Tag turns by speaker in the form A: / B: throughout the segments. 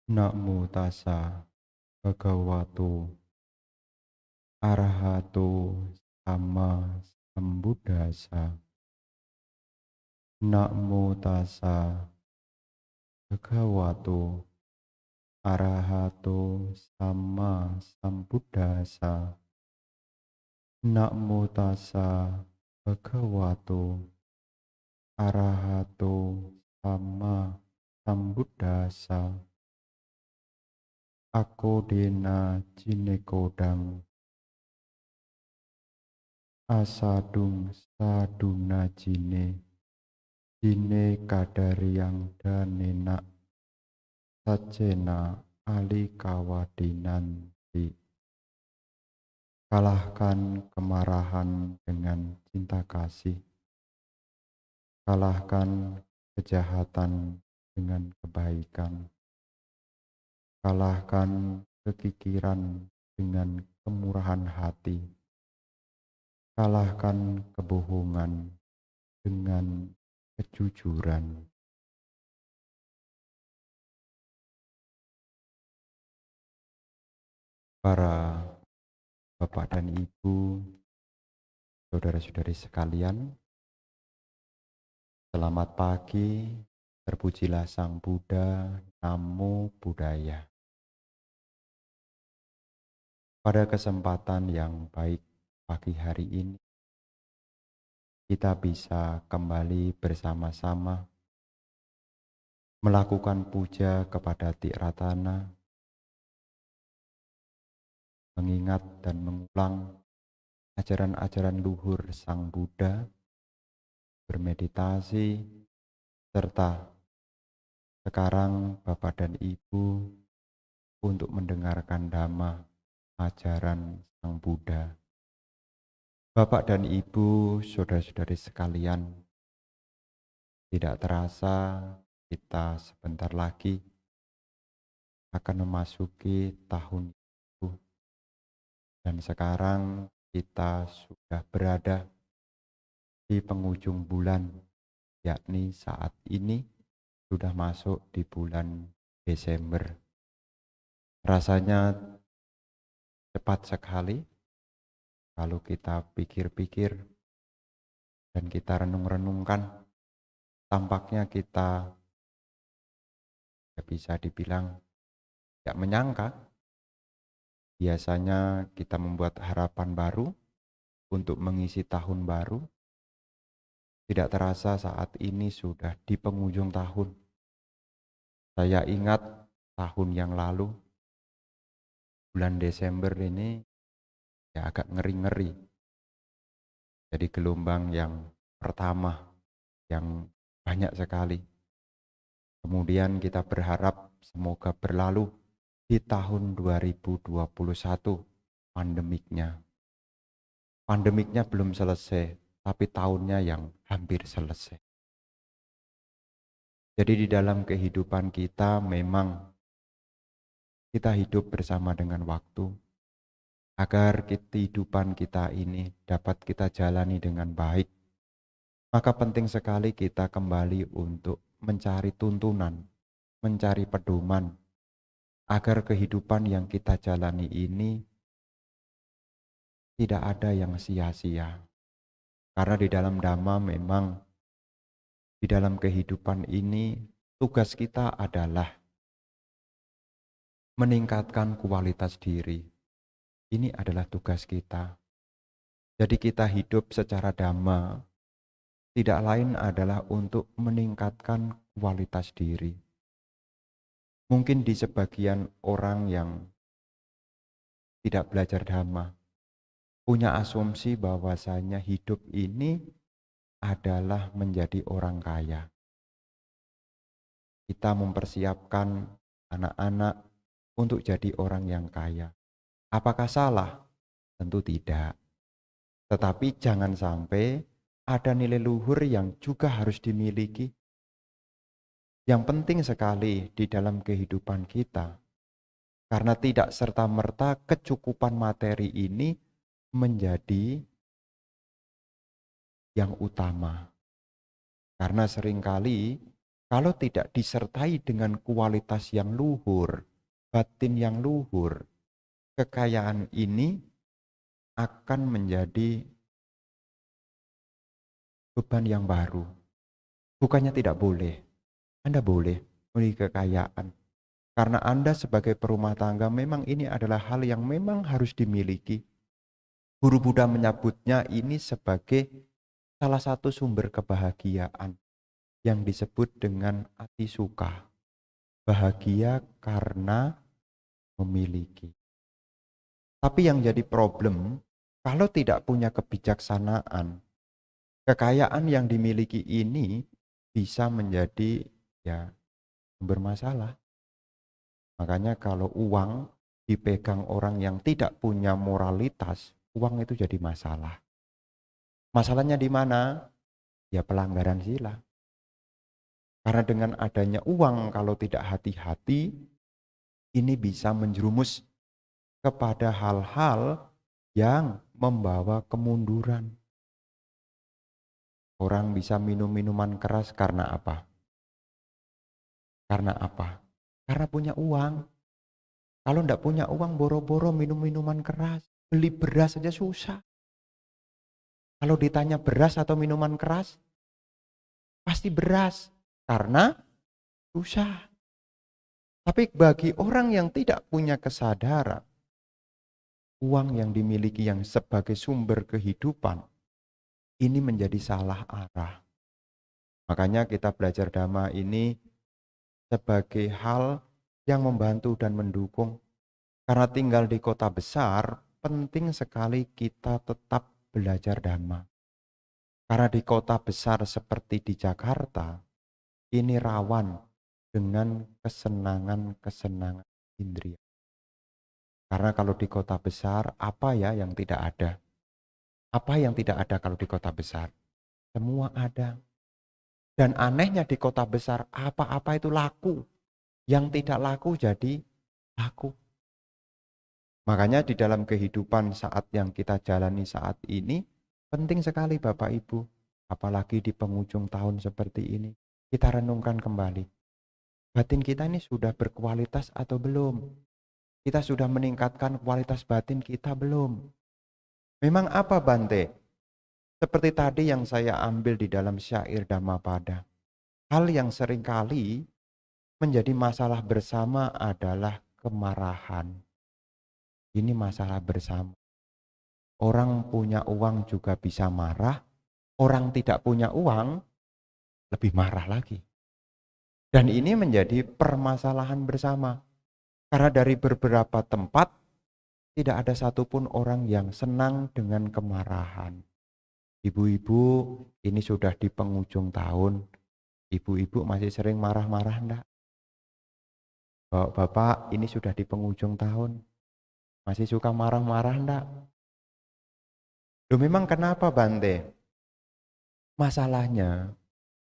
A: Namo tassa bhagavato arahato sama sambuddhassa. Namo tassa bhagavato arahato sama sambuddhassa. Namo tassa bhagavato arahato sama sambuddhassa. Ako dena jinekodang asadung saduna jine kadariang danena sajena ali kawadinanti. Kalahkan kemarahan dengan cinta kasih, kalahkan kejahatan dengan kebaikan, kalahkan kekikiran dengan kemurahan hati, kalahkan kebohongan dengan kejujuran. Para Bapak dan Ibu, saudara-saudari sekalian, selamat pagi, terpujilah Sang Buddha, Namo Buddhaya. Pada kesempatan yang baik pagi hari ini, kita bisa kembali bersama-sama melakukan puja kepada Tiratana, mengingat dan mengulang ajaran-ajaran luhur Sang Buddha, bermeditasi, serta sekarang Bapak dan Ibu untuk mendengarkan Dhamma, ajaran Sang Buddha. Bapak dan Ibu, saudara-saudari sekalian, tidak terasa kita sebentar lagi akan memasuki tahun baru, dan sekarang kita sudah berada di penghujung bulan, yakni saat ini sudah masuk di bulan Desember. Rasanya cepat sekali kalau kita pikir-pikir dan kita renung-renungkan. Tampaknya kita bisa dibilang tidak menyangka. Biasanya kita membuat harapan baru untuk mengisi tahun baru. Tidak terasa saat ini sudah di penghujung tahun. Saya ingat tahun yang lalu, bulan Desember ini ya agak ngeri-ngeri. Jadi gelombang yang pertama yang banyak sekali. Kemudian kita berharap semoga berlalu di tahun 2021 pandemiknya. Pandemiknya belum selesai, tapi tahunnya yang hampir selesai. Jadi di dalam kehidupan kita memang kita hidup bersama dengan waktu, agar kehidupan kita ini dapat kita jalani dengan baik. Maka penting sekali kita kembali untuk mencari tuntunan, mencari pedoman, agar kehidupan yang kita jalani ini tidak ada yang sia-sia. Karena di dalam Dhamma memang di dalam kehidupan ini tugas kita adalah meningkatkan kualitas diri. Ini adalah tugas kita. Jadi kita hidup secara Dhamma tidak lain adalah untuk meningkatkan kualitas diri. Mungkin di sebagian orang yang tidak belajar Dhamma punya asumsi bahwasanya hidup ini adalah menjadi orang kaya. Kita mempersiapkan anak-anak untuk jadi orang yang kaya. Apakah salah? Tentu tidak. Tetapi jangan sampai ada nilai luhur yang juga harus dimiliki. Yang penting sekali di dalam kehidupan kita, karena tidak serta-merta kecukupan materi ini menjadi yang utama. Karena seringkali kalau tidak disertai dengan kualitas yang luhur, batin yang luhur, kekayaan ini akan menjadi beban yang baru. Bukannya tidak boleh, Anda boleh memiliki kekayaan. Karena Anda sebagai perumah tangga memang ini adalah hal yang memang harus dimiliki. Guru Buddha menyebutnya ini sebagai salah satu sumber kebahagiaan yang disebut dengan ati suka. Bahagia karena memiliki. Tapi yang jadi problem, kalau tidak punya kebijaksanaan, kekayaan yang dimiliki ini bisa menjadi ya sumber masalah. Makanya kalau uang dipegang orang yang tidak punya moralitas, uang itu jadi masalah. Masalahnya di mana? Ya pelanggaran sila. Karena dengan adanya uang kalau tidak hati-hati, ini bisa menjerumus kepada hal-hal yang membawa kemunduran. Orang bisa minum minuman keras karena apa? Karena apa? Karena punya uang. Kalau tidak punya uang, boro-boro minum minuman keras. Beli beras saja susah. Kalau ditanya beras atau minuman keras, pasti beras. Karena susah. Tapi bagi orang yang tidak punya kesadaran, uang yang dimiliki yang sebagai sumber kehidupan, ini menjadi salah arah. Makanya kita belajar Dhamma ini sebagai hal yang membantu dan mendukung. Karena tinggal di kota besar, penting sekali kita tetap belajar Dhamma. Karena di kota besar seperti di Jakarta, ini rawan dengan kesenangan-kesenangan indria. Karena kalau di kota besar, apa ya yang tidak ada? Apa yang tidak ada kalau di kota besar? Semua ada. Dan anehnya di kota besar, apa-apa itu laku. Yang tidak laku jadi laku. Makanya di dalam kehidupan saat yang kita jalani saat ini, penting sekali Bapak Ibu. Apalagi di penghujung tahun seperti ini. Kita renungkan kembali. Batin kita ini sudah berkualitas atau belum? Kita sudah meningkatkan kualitas batin kita belum? Memang apa Bante? Seperti tadi yang saya ambil di dalam syair Dhammapada. Hal yang seringkali menjadi masalah bersama adalah kemarahan. Ini masalah bersama. Orang punya uang juga bisa marah. Orang tidak punya uang lebih marah lagi. Dan ini menjadi permasalahan bersama. Karena dari beberapa tempat tidak ada satupun orang yang senang dengan kemarahan. Ibu-ibu, ini sudah di penghujung tahun. Ibu-ibu masih sering marah-marah enggak? Bapak, ini sudah di penghujung tahun. Masih suka marah-marah enggak? Loh memang kenapa Bante? Masalahnya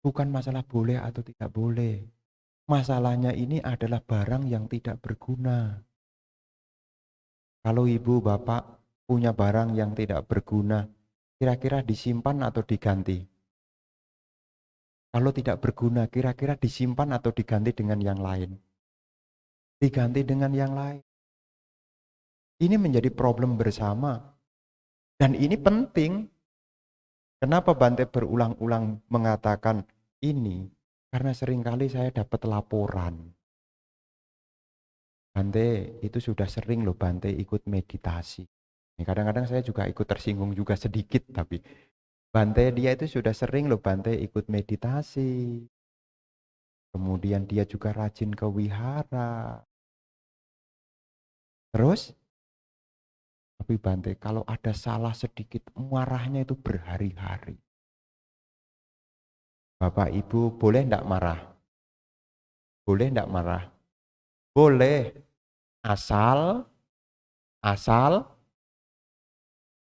A: bukan masalah boleh atau tidak boleh. Masalahnya ini adalah barang yang tidak berguna. Kalau ibu bapak punya barang yang tidak berguna, kira-kira disimpan atau diganti? Kalau tidak berguna, kira-kira disimpan atau diganti dengan yang lain? Diganti dengan yang lain. Ini menjadi problem bersama. Dan ini penting. Kenapa Bante berulang-ulang mengatakan ini? Karena seringkali saya dapat laporan. Bante, itu sudah sering loh Bante ikut meditasi. Kadang-kadang saya juga ikut tersinggung juga sedikit, tapi Bante dia itu sudah sering loh Bante ikut meditasi. Kemudian dia juga rajin ke wihara. Terus, tapi Bante kalau ada salah sedikit, marahnya itu berhari-hari. Bapak Ibu boleh enggak marah? Boleh enggak marah? Boleh. Asal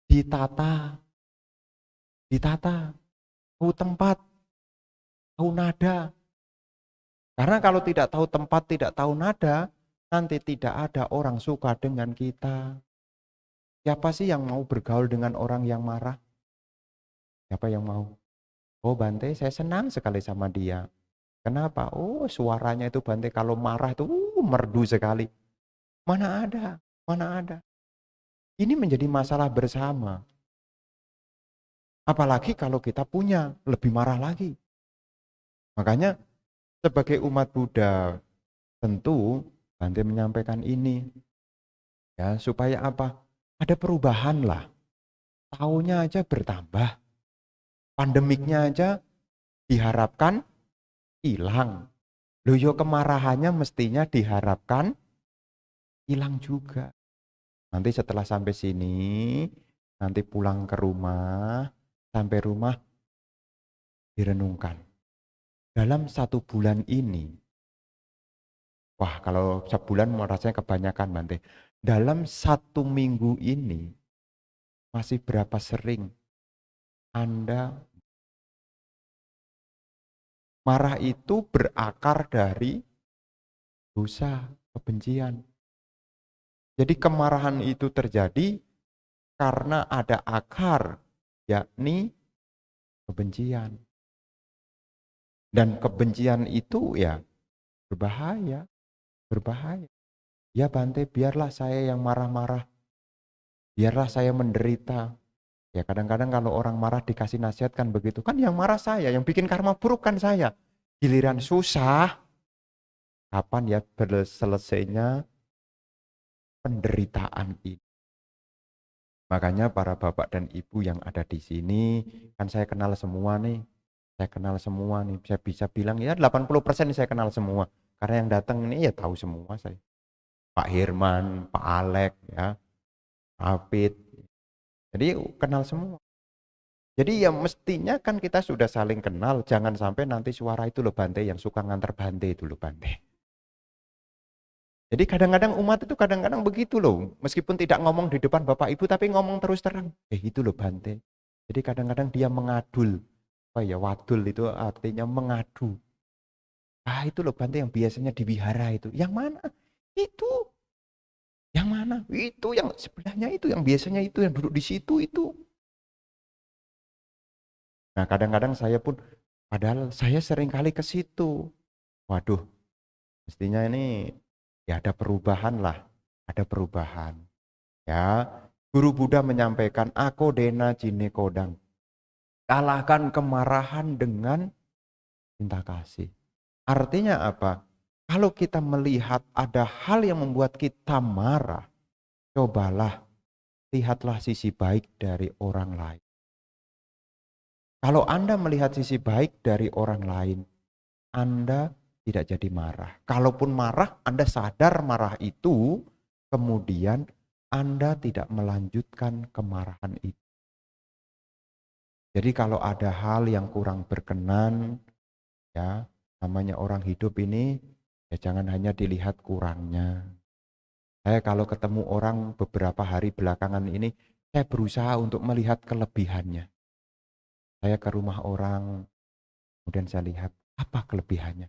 A: ditata. Ditata. Tahu tempat, tahu nada. Karena kalau tidak tahu tempat, tidak tahu nada, nanti tidak ada orang suka dengan kita. Siapa sih yang mau bergaul dengan orang yang marah? Siapa yang mau? Oh Bante, saya senang sekali sama dia. Kenapa? Oh, suaranya itu Bante kalau marah itu merdu sekali. Mana ada? Mana ada? Ini menjadi masalah bersama. Apalagi kalau kita punya, lebih marah lagi. Makanya sebagai umat Buddha, tentu Bante menyampaikan ini ya supaya apa? Ada perubahan lah. Tahunnya aja bertambah. Pandemiknya aja diharapkan hilang. Loh yo kemarahannya mestinya diharapkan hilang juga. Nanti setelah sampai sini, nanti pulang ke rumah, sampai rumah direnungkan. Dalam 1 bulan ini, wah kalau sebulan rasanya kebanyakan Bante. Dalam 1 minggu ini, masih berapa sering Anda marah itu berakar dari dosa, kebencian. Jadi kemarahan itu terjadi karena ada akar, yakni kebencian. Dan kebencian itu ya berbahaya, berbahaya. Ya Bante, biarlah saya yang marah-marah, biarlah saya menderita. Ya kadang-kadang kalau orang marah dikasih nasihat kan begitu, kan yang marah saya, yang bikin karma buruk kan saya. Giliran susah, kapan ya selesainya penderitaan ini. Makanya para bapak dan ibu yang ada di sini, kan saya kenal semua nih. Saya kenal semua nih. Saya bisa bilang ya 80% saya kenal semua. Karena yang datang ini ya tahu semua saya. Pak Hirman, Pak Alek, ya, Hafid. Jadi kenal semua. Jadi ya mestinya kan kita sudah saling kenal. Jangan sampai nanti suara itu loh Bante yang suka nganter Bante itu loh Bante. Jadi kadang-kadang umat itu kadang-kadang begitu loh. Meskipun tidak ngomong di depan Bapak Ibu tapi ngomong terus terang. Itu loh Bante. Jadi kadang-kadang dia mengadul. Oh ya wadul itu artinya mengadu. Itu loh Bante yang biasanya di wihara itu. Yang mana? Itu. Yang mana? Itu yang sebelahnya itu. Yang biasanya itu yang duduk di situ itu. Nah kadang-kadang saya pun padahal saya sering kali ke situ. Waduh, mestinya ini ya ada perubahan lah. Ada perubahan. Ya, Guru Buddha menyampaikan ako dena jine kodang. Kalahkan kemarahan dengan cinta kasih. Artinya apa? Kalau kita melihat ada hal yang membuat kita marah, cobalah lihatlah sisi baik dari orang lain. Kalau Anda melihat sisi baik dari orang lain, Anda tidak jadi marah. Kalaupun marah, Anda sadar marah itu, kemudian Anda tidak melanjutkan kemarahan itu. Jadi kalau ada hal yang kurang berkenan, ya namanya orang hidup ini, ya jangan hanya dilihat kurangnya. Saya kalau ketemu orang beberapa hari belakangan ini, saya berusaha untuk melihat kelebihannya. Saya ke rumah orang, kemudian saya lihat apa kelebihannya.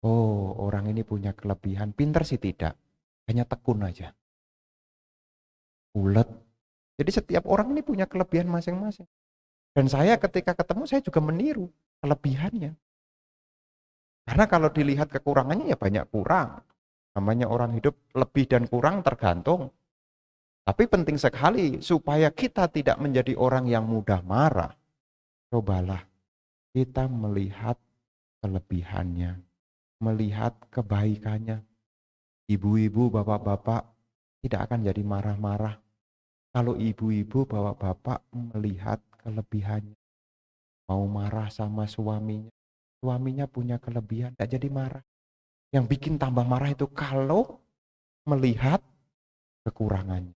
A: Oh, orang ini punya kelebihan, pinter sih tidak, hanya tekun aja, ulet. Jadi setiap orang ini punya kelebihan masing-masing. Dan saya ketika ketemu, saya juga meniru kelebihannya. Karena kalau dilihat kekurangannya ya banyak kurang. Namanya orang hidup lebih dan kurang tergantung. Tapi penting sekali supaya kita tidak menjadi orang yang mudah marah. Cobalah kita melihat kelebihannya, melihat kebaikannya. Ibu-ibu, bapak-bapak tidak akan jadi marah-marah. Kalau ibu-ibu, bapak-bapak melihat kelebihannya. Mau marah sama suaminya, suaminya punya kelebihan, tidak jadi marah. Yang bikin tambah marah itu kalau melihat kekurangannya.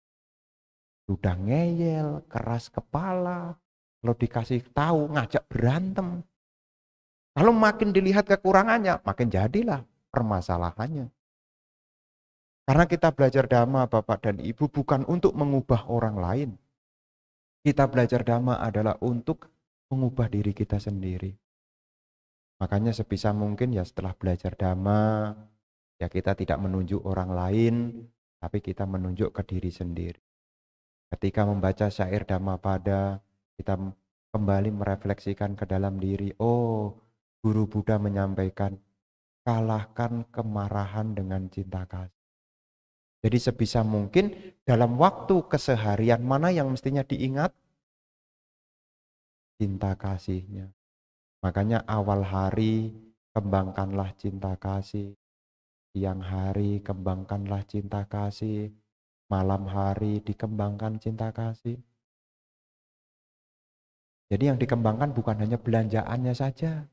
A: Sudah ngeyel, keras kepala, kalau dikasih tahu ngajak berantem. Kalau makin dilihat kekurangannya, makin jadilah permasalahannya. Karena kita belajar Dhamma Bapak dan Ibu bukan untuk mengubah orang lain. Kita belajar Dhamma adalah untuk mengubah diri kita sendiri. Makanya sebisa mungkin ya setelah belajar Dhamma, ya kita tidak menunjuk orang lain, tapi kita menunjuk ke diri sendiri. Ketika membaca syair Dhammapada, kita kembali merefleksikan ke dalam diri. Oh, Guru Buddha menyampaikan, kalahkan kemarahan dengan cinta kasih. Jadi sebisa mungkin dalam waktu keseharian mana yang mestinya diingat? Cinta kasihnya. Makanya awal hari kembangkanlah cinta kasih, siang hari kembangkanlah cinta kasih, malam hari dikembangkan cinta kasih. Jadi yang dikembangkan bukan hanya belanjaannya saja,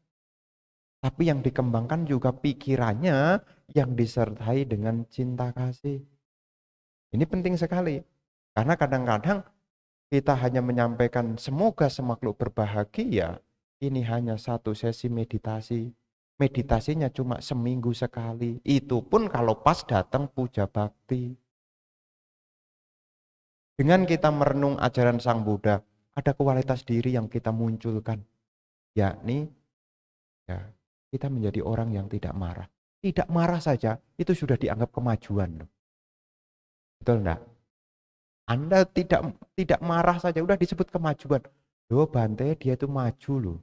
A: tapi yang dikembangkan juga pikirannya yang disertai dengan cinta kasih. Ini penting sekali, karena kadang-kadang kita hanya menyampaikan semoga semakhluk berbahagia, ini hanya satu sesi meditasi. Meditasinya cuma seminggu sekali, itu pun kalau pas datang puja bakti. Dengan kita merenung ajaran Sang Buddha, ada kualitas diri yang kita munculkan, yakni ya, kita menjadi orang yang tidak marah. Tidak marah saja, itu sudah dianggap kemajuan. Betul enggak? Anda tidak marah saja udah disebut kemajuan. Loh Bante, dia itu maju loh.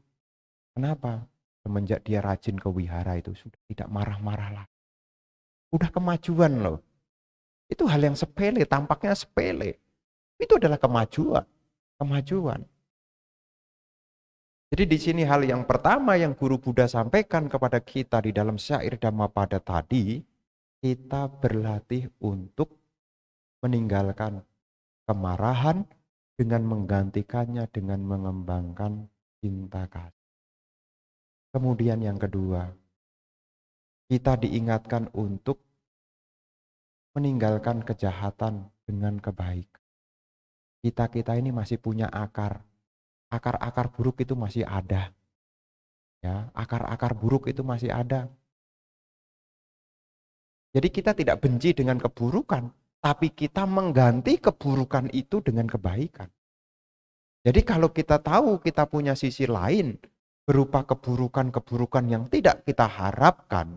A: Kenapa? Semenjak dia rajin ke wihara itu sudah tidak marah-marah lah. Udah kemajuan loh. Itu hal yang sepele, tampaknya sepele. Itu adalah kemajuan. Kemajuan. Jadi di sini hal yang pertama yang Guru Buddha sampaikan kepada kita di dalam syair Dhammapada tadi, kita berlatih untuk meninggalkan kemarahan dengan menggantikannya dengan mengembangkan cinta kasih. Kemudian yang kedua, kita diingatkan untuk meninggalkan kejahatan dengan kebaikan. Kita ini masih punya akar. Akar-akar buruk itu masih ada. Ya, akar-akar buruk itu masih ada. Jadi kita tidak benci dengan keburukan, tapi kita mengganti keburukan itu dengan kebaikan. Jadi kalau kita tahu kita punya sisi lain berupa keburukan-keburukan yang tidak kita harapkan,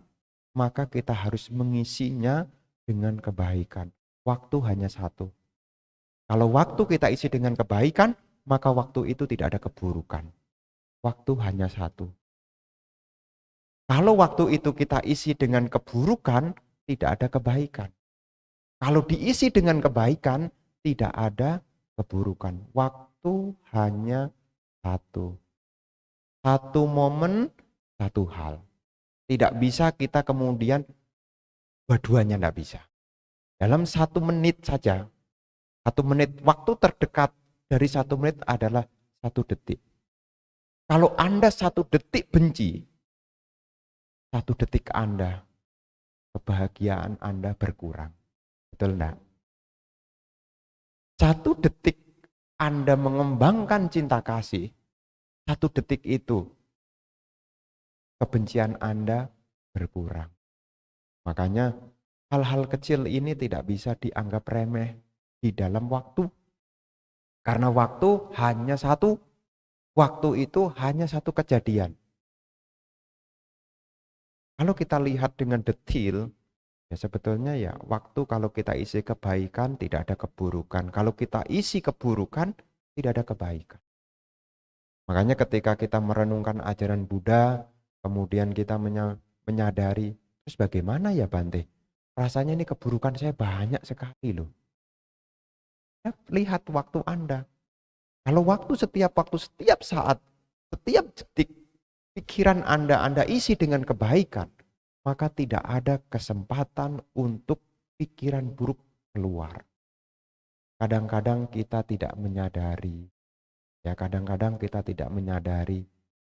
A: maka kita harus mengisinya dengan kebaikan. Waktu hanya satu. Kalau waktu kita isi dengan kebaikan, maka waktu itu tidak ada keburukan. Waktu hanya satu. Kalau waktu itu kita isi dengan keburukan, tidak ada kebaikan. Kalau diisi dengan kebaikan, tidak ada keburukan. Waktu hanya satu. Satu momen, satu hal. Tidak bisa kita kemudian dua-duanya tidak bisa. Dalam 1 menit saja, 1 menit, waktu terdekat dari 1 menit adalah 1 detik. Kalau Anda 1 detik benci, 1 detik Anda, kebahagiaan Anda berkurang. Betul enggak? 1 detik Anda mengembangkan cinta kasih, 1 detik itu kebencian Anda berkurang. Makanya hal-hal kecil ini tidak bisa dianggap remeh di dalam waktu. Karena waktu hanya satu. Waktu itu hanya satu kejadian. Kalau kita lihat dengan detail, ya sebetulnya ya waktu kalau kita isi kebaikan tidak ada keburukan. Kalau kita isi keburukan tidak ada kebaikan. Makanya ketika kita merenungkan ajaran Buddha, kemudian kita menyadari, terus bagaimana ya Bante? Rasanya ini keburukan saya banyak sekali loh. Ya, lihat waktu Anda. Kalau waktu setiap saat, setiap detik, pikiran Anda isi dengan kebaikan, maka tidak ada kesempatan untuk pikiran buruk keluar. Kadang-kadang kita tidak menyadari. Ya kadang-kadang kita tidak menyadari.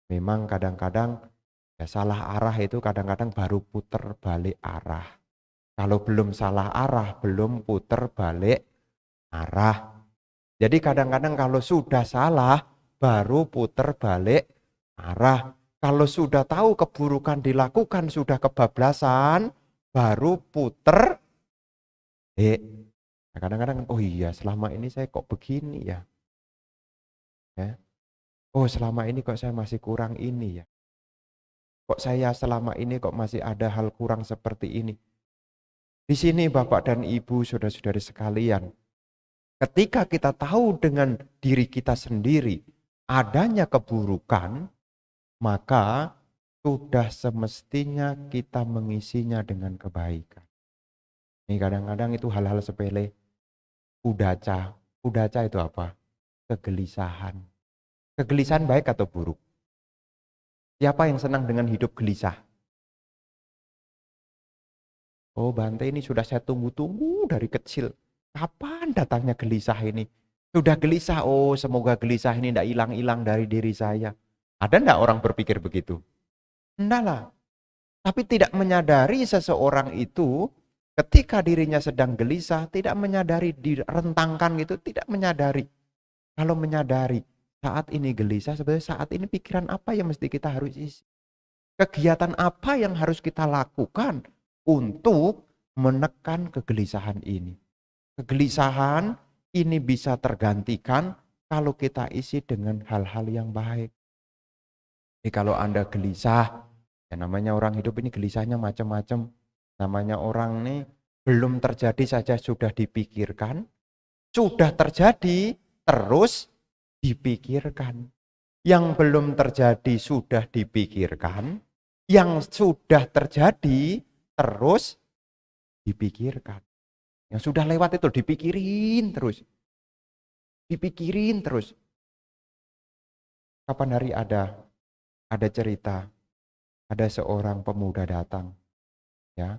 A: Memang kadang-kadang ya salah arah itu kadang-kadang baru puter balik arah. Kalau belum salah arah, belum puter balik arah. Jadi kadang-kadang kalau sudah salah, baru puter balik arah. Kalau sudah tahu keburukan dilakukan, sudah kebablasan, baru puter. Nah, kadang-kadang, oh iya selama ini saya kok begini ya. Oh selama ini kok saya masih kurang ini ya. Kok saya selama ini kok masih ada hal kurang seperti ini. Di sini Bapak dan Ibu, saudara-saudari sekalian, ketika kita tahu dengan diri kita sendiri adanya keburukan, maka sudah semestinya kita mengisinya dengan kebaikan. Ini kadang-kadang itu hal-hal sepele. Udaca. Udaca itu apa? Kegelisahan. Kegelisahan baik atau buruk? Siapa yang senang dengan hidup gelisah? Oh, Bante, ini sudah saya tunggu-tunggu dari kecil. Kapan datangnya gelisah ini? Sudah gelisah, oh semoga gelisah ini tidak hilang-hilang dari diri saya. Ada enggak orang berpikir begitu? Enggak lah. Tapi tidak menyadari seseorang itu ketika dirinya sedang gelisah, tidak menyadari, direntangkan gitu, tidak menyadari. Kalau menyadari saat ini gelisah, sebenarnya saat ini pikiran apa yang mesti kita harus isi? Kegiatan apa yang harus kita lakukan untuk menekan kegelisahan ini? Kegelisahan ini bisa tergantikan kalau kita isi dengan hal-hal yang baik. Jadi kalau Anda gelisah, ya namanya orang hidup ini gelisahnya macam-macam. Namanya orang nih belum terjadi saja sudah dipikirkan, sudah terjadi terus dipikirkan. Yang belum terjadi sudah dipikirkan, yang sudah terjadi terus dipikirkan. Yang sudah lewat itu dipikirin terus. Dipikirin terus. Kapan hari ada cerita, ada seorang pemuda datang, ya.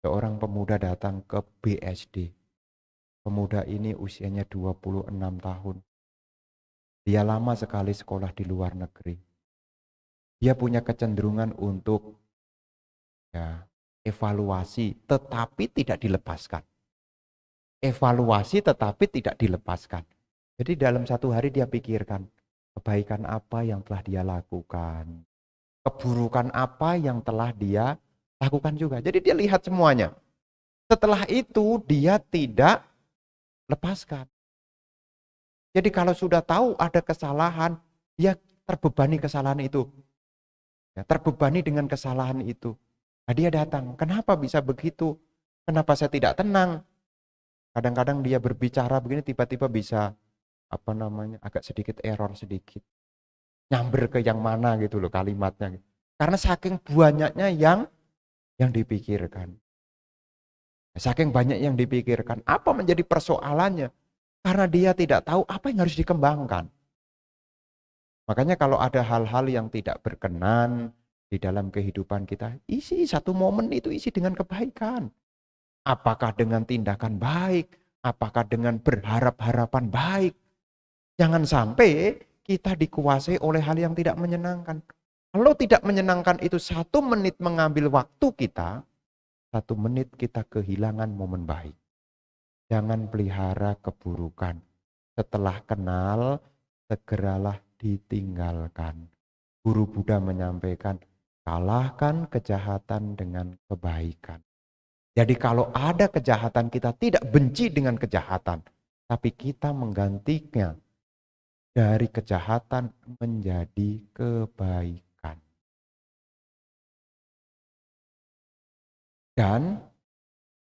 A: Seorang pemuda datang ke BSD. Pemuda ini usianya 26 tahun. Dia lama sekali sekolah di luar negeri. Dia punya kecenderungan untuk ya, evaluasi tetapi tidak dilepaskan. Evaluasi tetapi tidak dilepaskan. Jadi dalam satu hari dia pikirkan kebaikan apa yang telah dia lakukan. Keburukan apa yang telah dia lakukan juga. Jadi dia lihat semuanya. Setelah itu dia tidak lepaskan. Jadi kalau sudah tahu ada kesalahan, dia terbebani kesalahan itu. Ya, terbebani dengan kesalahan itu. Nah, dia datang, kenapa bisa begitu? Kenapa saya tidak tenang? Kadang-kadang dia berbicara begini tiba-tiba bisa agak sedikit error sedikit. Nyamber ke yang mana gitu loh kalimatnya. Karena saking banyaknya yang dipikirkan. Saking banyak yang dipikirkan, apa menjadi persoalannya? Karena dia tidak tahu apa yang harus dikembangkan. Makanya kalau ada hal-hal yang tidak berkenan di dalam kehidupan kita, isi satu momen itu isi dengan kebaikan. Apakah dengan tindakan baik, apakah dengan berharap-harapan baik. Jangan sampai kita dikuasai oleh hal yang tidak menyenangkan. Kalau tidak menyenangkan itu 1 menit mengambil waktu kita, 1 menit kita kehilangan momen baik. Jangan pelihara keburukan. Setelah kenal, segeralah ditinggalkan. Guru Buddha menyampaikan, kalahkan kejahatan dengan kebaikan. Jadi kalau ada kejahatan, kita tidak benci dengan kejahatan, tapi kita menggantinya dari kejahatan menjadi kebaikan. Dan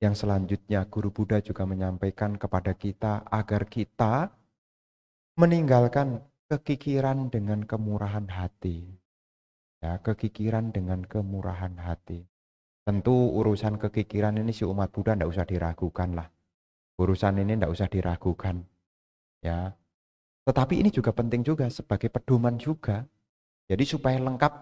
A: yang selanjutnya Guru Buddha juga menyampaikan kepada kita agar kita meninggalkan kekikiran dengan kemurahan hati. Ya, kekikiran dengan kemurahan hati. Tentu urusan kekikiran ini si umat Buddha tidak usah diragukan lah. Urusan ini tidak usah diragukan. Ya. Tetapi ini juga penting juga sebagai pedoman juga. Jadi supaya lengkap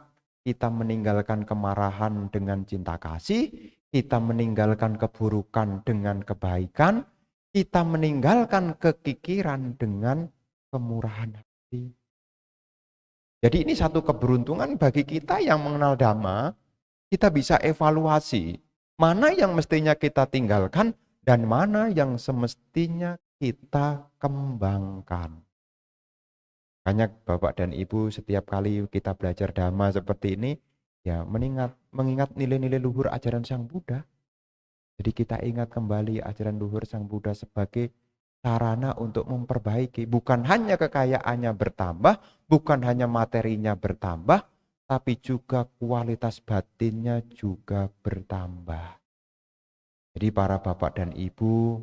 A: kita meninggalkan kemarahan dengan cinta kasih, kita meninggalkan keburukan dengan kebaikan, kita meninggalkan kekikiran dengan kemurahan hati. Jadi ini satu keberuntungan bagi kita yang mengenal Dhamma, kita bisa evaluasi mana yang mestinya kita tinggalkan dan mana yang semestinya kita kembangkan. Banyak Bapak dan Ibu setiap kali kita belajar Dhamma seperti ini, ya mengingat nilai-nilai luhur ajaran Sang Buddha. Jadi kita ingat kembali ajaran luhur Sang Buddha sebagai sarana untuk memperbaiki. Bukan hanya kekayaannya bertambah, bukan hanya materinya bertambah, tapi juga kualitas batinnya juga bertambah. Jadi para Bapak dan Ibu,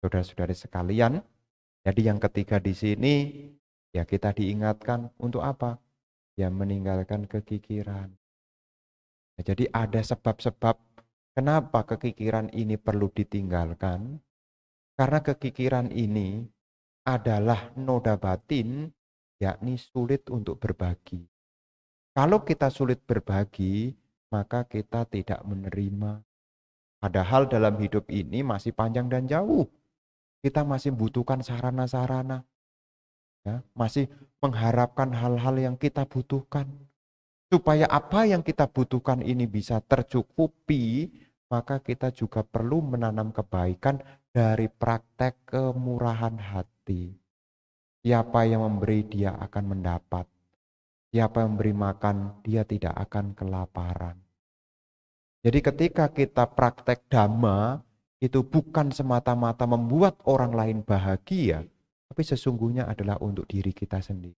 A: saudara-saudari sekalian, jadi yang ketiga di sini, ya kita diingatkan untuk apa? Ya meninggalkan kekikiran. Jadi ada sebab-sebab kenapa kekikiran ini perlu ditinggalkan. Karena kekikiran ini adalah noda batin, yakni sulit untuk berbagi. Kalau kita sulit berbagi, maka kita tidak menerima. Padahal dalam hidup ini masih panjang dan jauh. Kita masih membutuhkan sarana-sarana, ya, masih mengharapkan hal-hal yang kita butuhkan. Supaya apa yang kita butuhkan ini bisa tercukupi, maka kita juga perlu menanam kebaikan dari praktek kemurahan hati. Siapa yang memberi, dia akan mendapat. Siapa yang memberi makan, dia tidak akan kelaparan. Jadi ketika kita praktek dhamma, itu bukan semata-mata membuat orang lain bahagia, tapi sesungguhnya adalah untuk diri kita sendiri.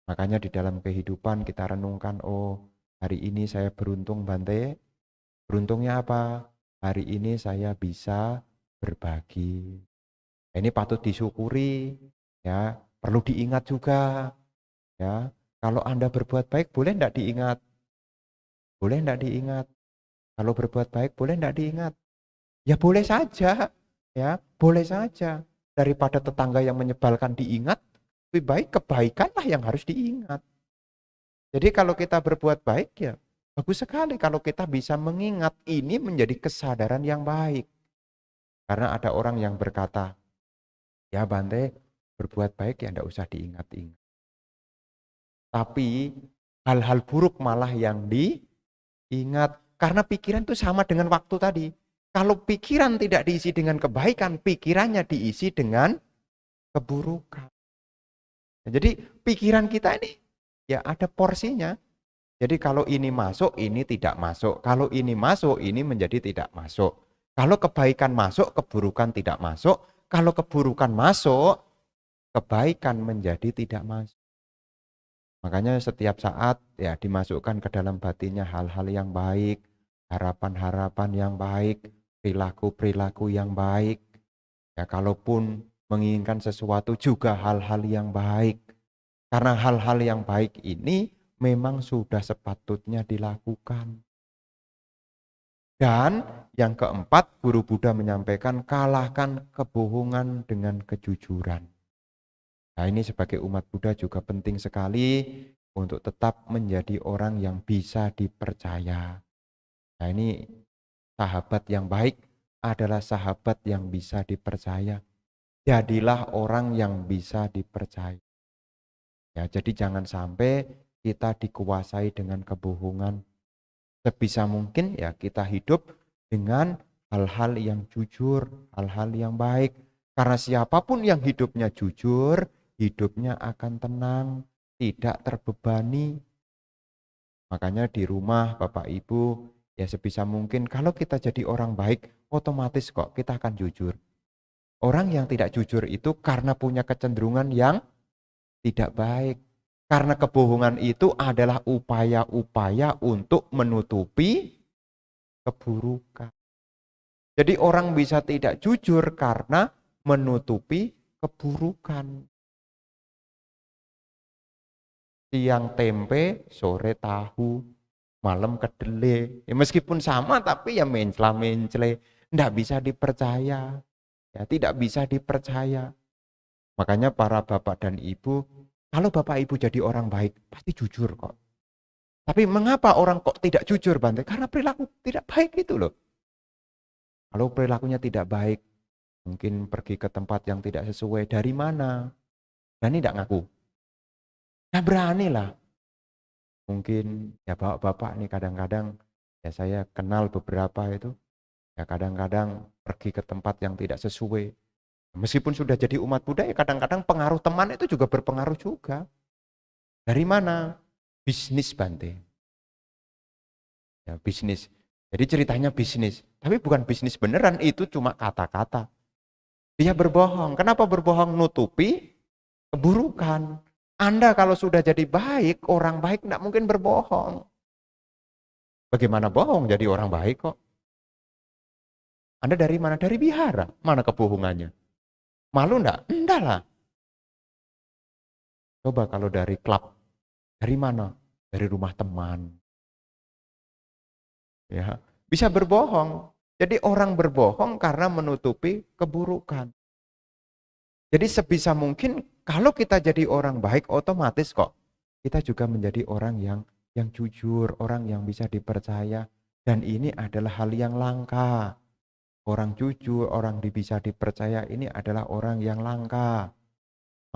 A: Makanya di dalam kehidupan kita renungkan, oh hari ini saya beruntung Bante. Beruntungnya apa? Hari ini saya bisa berbagi. Ini patut disyukuri, ya. Perlu diingat juga, ya. Kalau Anda berbuat baik, boleh tidak diingat? Boleh tidak diingat? Kalau berbuat baik, boleh tidak diingat? Ya boleh saja, ya, boleh saja. Daripada tetangga yang menyebalkan diingat, lebih baik kebaikanlah yang harus diingat. Jadi kalau kita berbuat baik, ya bagus sekali kalau kita bisa mengingat, ini menjadi kesadaran yang baik. Karena ada orang yang berkata, ya Bante, berbuat baik ya tidak usah diingat-ingat. Tapi hal-hal buruk malah yang diingat. Karena pikiran itu sama dengan waktu tadi. Kalau pikiran tidak diisi dengan kebaikan, pikirannya diisi dengan keburukan. Jadi pikiran kita ini ya ada porsinya. Jadi kalau ini masuk, ini tidak masuk. Kalau ini masuk, ini menjadi tidak masuk. Kalau kebaikan masuk, keburukan tidak masuk. Kalau keburukan masuk, kebaikan menjadi tidak masuk. Makanya setiap saat ya dimasukkan ke dalam batinnya hal-hal yang baik, harapan-harapan yang baik, perilaku-perilaku yang baik. Ya kalaupun menginginkan sesuatu juga hal-hal yang baik. Karena hal-hal yang baik ini memang sudah sepatutnya dilakukan. Dan yang keempat, Guru Buddha menyampaikan kalahkan kebohongan dengan kejujuran. Nah ini sebagai umat Buddha juga penting sekali untuk tetap menjadi orang yang bisa dipercaya. Nah ini sahabat yang baik adalah sahabat yang bisa dipercaya. Jadilah orang yang bisa dipercaya. Ya, jadi jangan sampai kita dikuasai dengan kebohongan. Sebisa mungkin ya kita hidup dengan hal-hal yang jujur, hal-hal yang baik. Karena siapapun yang hidupnya jujur, hidupnya akan tenang, tidak terbebani. Makanya di rumah Bapak Ibu, ya sebisa mungkin kalau kita jadi orang baik, otomatis kok kita akan jujur. Orang yang tidak jujur itu karena punya kecenderungan yang tidak baik. Karena kebohongan itu adalah upaya-upaya untuk menutupi keburukan. Jadi orang bisa tidak jujur karena menutupi keburukan. Siang tempe, sore tahu, malam kedelai. Ya meskipun sama tapi ya mencela-mencele. Tidak bisa dipercaya. Ya, tidak bisa dipercaya. Makanya para bapak dan ibu, kalau bapak ibu jadi orang baik, pasti jujur kok. Tapi mengapa orang kok tidak jujur, Bante? Karena perilaku tidak baik itu loh. Kalau perilakunya tidak baik, mungkin pergi ke tempat yang tidak sesuai. Dari mana? Berani tidak ngaku? Nah berani lah. Mungkin ya bapak-bapak nih kadang-kadang, ya saya kenal beberapa itu, ya kadang-kadang pergi ke tempat yang tidak sesuai. Meskipun sudah jadi umat Buddha, ya kadang-kadang pengaruh teman itu juga berpengaruh juga. Dari mana? Bisnis, Bante. Ya, bisnis. Jadi ceritanya bisnis. Tapi bukan bisnis beneran, itu cuma kata-kata. Dia berbohong. Kenapa berbohong? Nutupi keburukan. Anda kalau sudah jadi baik, orang baik tidak mungkin berbohong. Bagaimana bohong jadi orang baik kok? Anda dari mana? Dari wihara. Mana kebohongannya? Malu enggak? Enggak lah. Coba kalau dari klub. Dari mana? Dari rumah teman. Ya, bisa berbohong. Jadi orang berbohong karena menutupi keburukan. Jadi sebisa mungkin kalau kita jadi orang baik otomatis kok kita juga menjadi orang yang jujur, orang yang bisa dipercaya dan ini adalah hal yang langka. Orang jujur, orang bisa dipercaya ini adalah orang yang langka.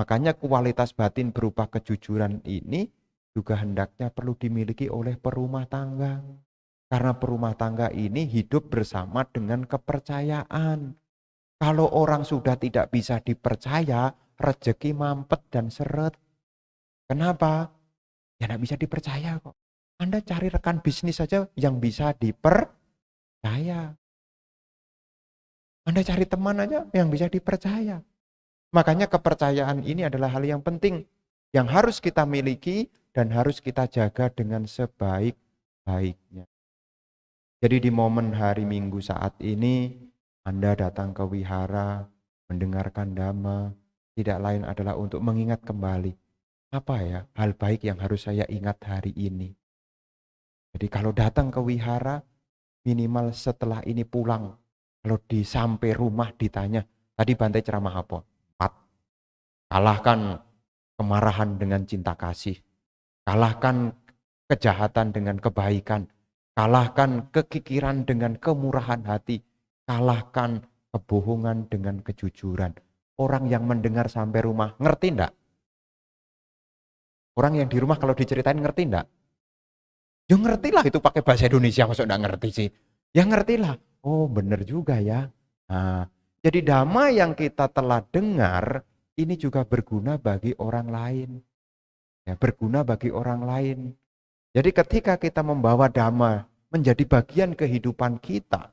A: Makanya kualitas batin berupa kejujuran ini juga hendaknya perlu dimiliki oleh perumah tangga. Karena perumah tangga ini hidup bersama dengan kepercayaan. Kalau orang sudah tidak bisa dipercaya, rezeki mampet dan seret. Kenapa? Ya tidak bisa dipercaya kok. Anda cari rekan bisnis saja yang bisa dipercaya. Anda cari teman aja yang bisa dipercaya. Makanya kepercayaan ini adalah hal yang penting yang harus kita miliki dan harus kita jaga dengan sebaik-baiknya. Jadi di momen hari Minggu saat ini, Anda datang ke wihara, mendengarkan dhamma, tidak lain adalah untuk mengingat kembali, apa ya hal baik yang harus saya ingat hari ini. Jadi kalau datang ke wihara, minimal setelah ini pulang, kalau sampai rumah ditanya, tadi Bante ceramah apa? 4. Kalahkan kemarahan dengan cinta kasih. Kalahkan kejahatan dengan kebaikan. Kalahkan kekikiran dengan kemurahan hati. Kalahkan kebohongan dengan kejujuran. Orang yang mendengar sampai rumah, ngerti enggak? Orang yang di rumah kalau diceritain ngerti enggak? Ya ngertilah itu pakai bahasa Indonesia, maksud enggak ngerti sih? Ya ngertilah. Oh bener juga ya. Nah, jadi dhamma yang kita telah dengar, ini juga berguna bagi orang lain. Ya, berguna bagi orang lain. Jadi ketika kita membawa dhamma menjadi bagian kehidupan kita,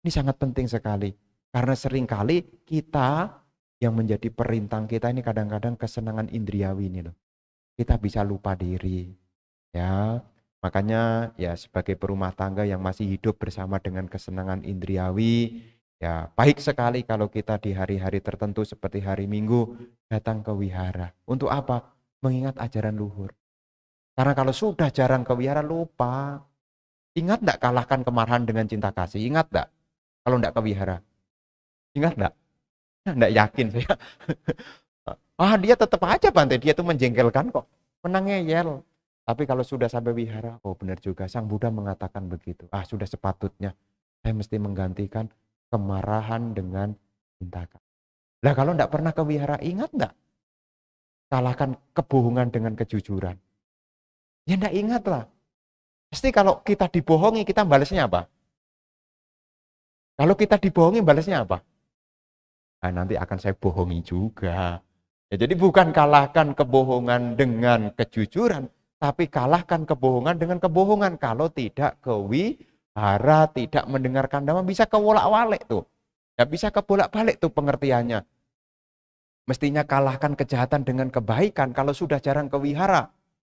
A: ini sangat penting sekali. Karena seringkali kita yang menjadi perintang kita ini kadang-kadang kesenangan indriawi ini loh. Kita bisa lupa diri. Ya, makanya ya sebagai perumah tangga yang masih hidup bersama dengan kesenangan indriawi, ya baik sekali kalau kita di hari-hari tertentu seperti hari Minggu datang ke wihara. Untuk apa? Mengingat ajaran luhur. Karena kalau sudah jarang ke wihara lupa. Ingat enggak kalahkan kemarahan dengan cinta kasih? Ingat enggak? Kalau enggak ke wihara. Ingat enggak? Enggak yakin saya. Dia tetap aja Bante, dia tuh menjengkelkan kok. Menang ngeyel. Tapi kalau sudah sampai wihara, oh benar juga Sang Buddha mengatakan begitu. Sudah sepatutnya saya mesti menggantikan kemarahan dengan cinta kasih. Lah kalau enggak pernah ke wihara, ingat enggak? Kalahkan kebohongan dengan kejujuran. Ya enggak ingat lah. Pasti kalau kita dibohongi, kita balasnya apa? Kalau kita dibohongi, balasnya apa? Nanti akan saya bohongi juga. Ya, jadi bukan kalahkan kebohongan dengan kejujuran, tapi kalahkan kebohongan dengan kebohongan. Kalau tidak ke wihara, tidak mendengarkan dhamma, bisa kewolak-walik tuh. Ya bisa kebolak-balik tuh pengertiannya. Mestinya kalahkan kejahatan dengan kebaikan. Kalau sudah jarang ke wihara,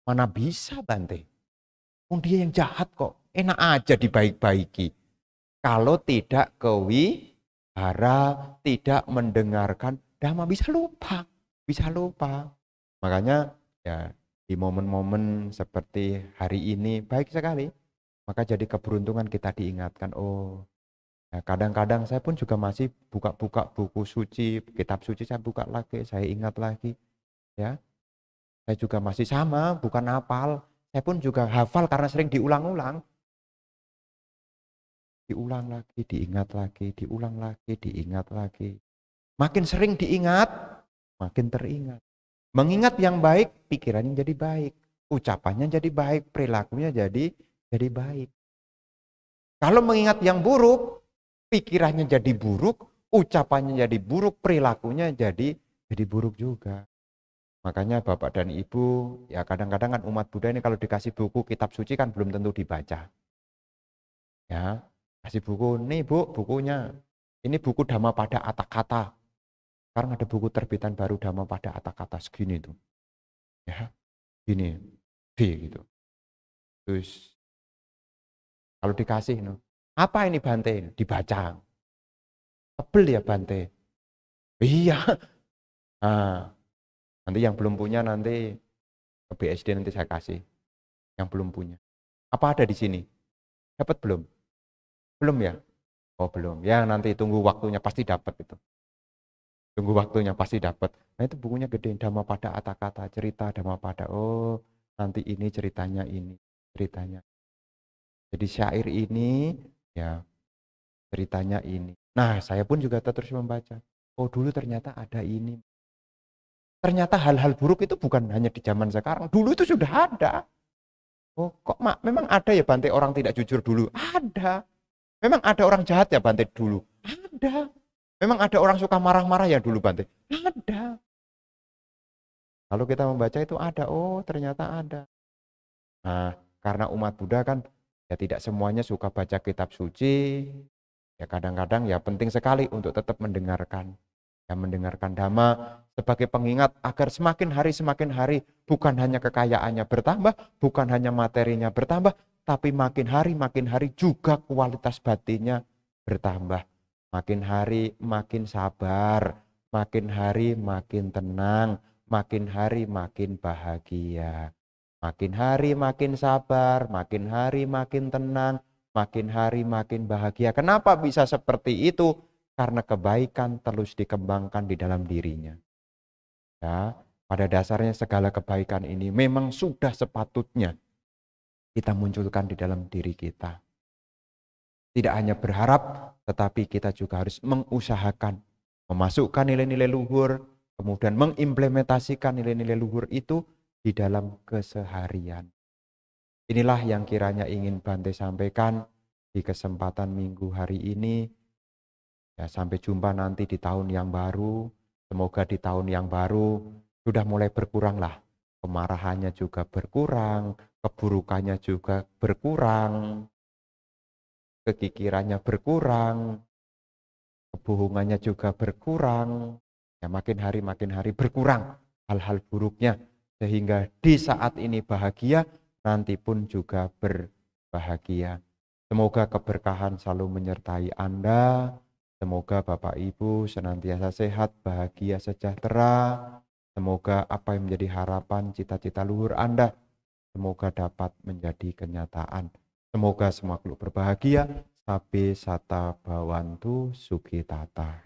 A: mana bisa Bante? Dia yang jahat kok, enak aja dibaik-baiki. Kalau tidak ke wihara, tidak mendengarkan dhamma, bisa lupa. Bisa lupa. Makanya ya di momen-momen seperti hari ini baik sekali. Maka jadi keberuntungan kita diingatkan, ya kadang-kadang saya pun juga masih buka-buka buku suci, kitab suci saya buka lagi, saya ingat lagi. Ya, saya juga masih sama, bukan hafal. Saya pun juga hafal karena sering diulang-ulang. Diulang lagi, diingat lagi, diulang lagi, diingat lagi. Makin sering diingat, makin teringat. Mengingat yang baik, pikirannya jadi baik. Ucapannya jadi baik, perilakunya jadi baik. Kalau mengingat yang buruk, pikirannya jadi buruk, ucapannya jadi buruk, perilakunya jadi buruk juga. Makanya Bapak dan Ibu, ya kadang-kadang kan umat Buddha ini kalau dikasih buku kitab suci kan belum tentu dibaca. Ya, kasih buku, nih Bu, bukunya. Ini buku Dhamma pada Atthakatha. Sekarang ada buku terbitan baru Dhamma pada Atthakatha segini tuh. Ya, gini, B gitu. Terus kalau dikasih, no, apa ini Bante? Dibaca. Tebel ya Bante. Iya. Nah, nanti yang belum punya nanti ke BSD nanti saya kasih. Yang belum punya. Apa ada di sini? Dapat belum? Belum ya? Oh belum. Ya nanti tunggu waktunya pasti dapat itu. Tunggu waktunya pasti dapat. Nah itu bukunya gede, Dhammapada Atthakatha, cerita Dhammapada. Oh nanti ini ceritanya ini, ceritanya. Jadi syair ini ya ceritanya ini. Nah saya pun juga terus membaca. Oh dulu ternyata ada ini. Ternyata hal-hal buruk itu bukan hanya di zaman sekarang. Dulu itu sudah ada. Oh kok memang ada ya Bante orang tidak jujur dulu? Ada. Memang ada orang jahat ya Bante dulu? Ada. Memang ada orang suka marah-marah ya dulu Bante? Ada. Lalu kita membaca itu ada, oh ternyata ada. Nah, karena umat Buddha kan ya tidak semuanya suka baca kitab suci, ya kadang-kadang ya penting sekali untuk tetap mendengarkan. Ya mendengarkan Dhamma sebagai pengingat agar semakin hari bukan hanya kekayaannya bertambah, bukan hanya materinya bertambah, tapi makin hari juga kualitas batinnya bertambah. Makin hari makin sabar, makin hari makin tenang, makin hari makin bahagia. Makin hari makin sabar, makin hari makin tenang, makin hari makin bahagia. Kenapa bisa seperti itu? Karena kebaikan terus dikembangkan di dalam dirinya. Ya, pada dasarnya segala kebaikan ini memang sudah sepatutnya kita munculkan di dalam diri kita. Tidak hanya berharap, tetapi kita juga harus mengusahakan memasukkan nilai-nilai luhur, kemudian mengimplementasikan nilai-nilai luhur itu di dalam keseharian. Inilah yang kiranya ingin Bante sampaikan di kesempatan minggu hari ini. Ya, sampai jumpa nanti di tahun yang baru. Semoga di tahun yang baru sudah mulai berkuranglah. Kemarahannya juga berkurang, keburukannya juga berkurang, kekikirannya berkurang, kebohongannya juga berkurang. Ya, makin hari berkurang hal-hal buruknya. Sehingga di saat ini bahagia, nanti pun juga berbahagia. Semoga keberkahan selalu menyertai Anda. Semoga Bapak Ibu senantiasa sehat, bahagia, sejahtera. Semoga apa yang menjadi harapan, cita-cita luhur Anda, semoga dapat menjadi kenyataan. Semoga semua makhluk berbahagia. Sabe sata bawantu sukitata.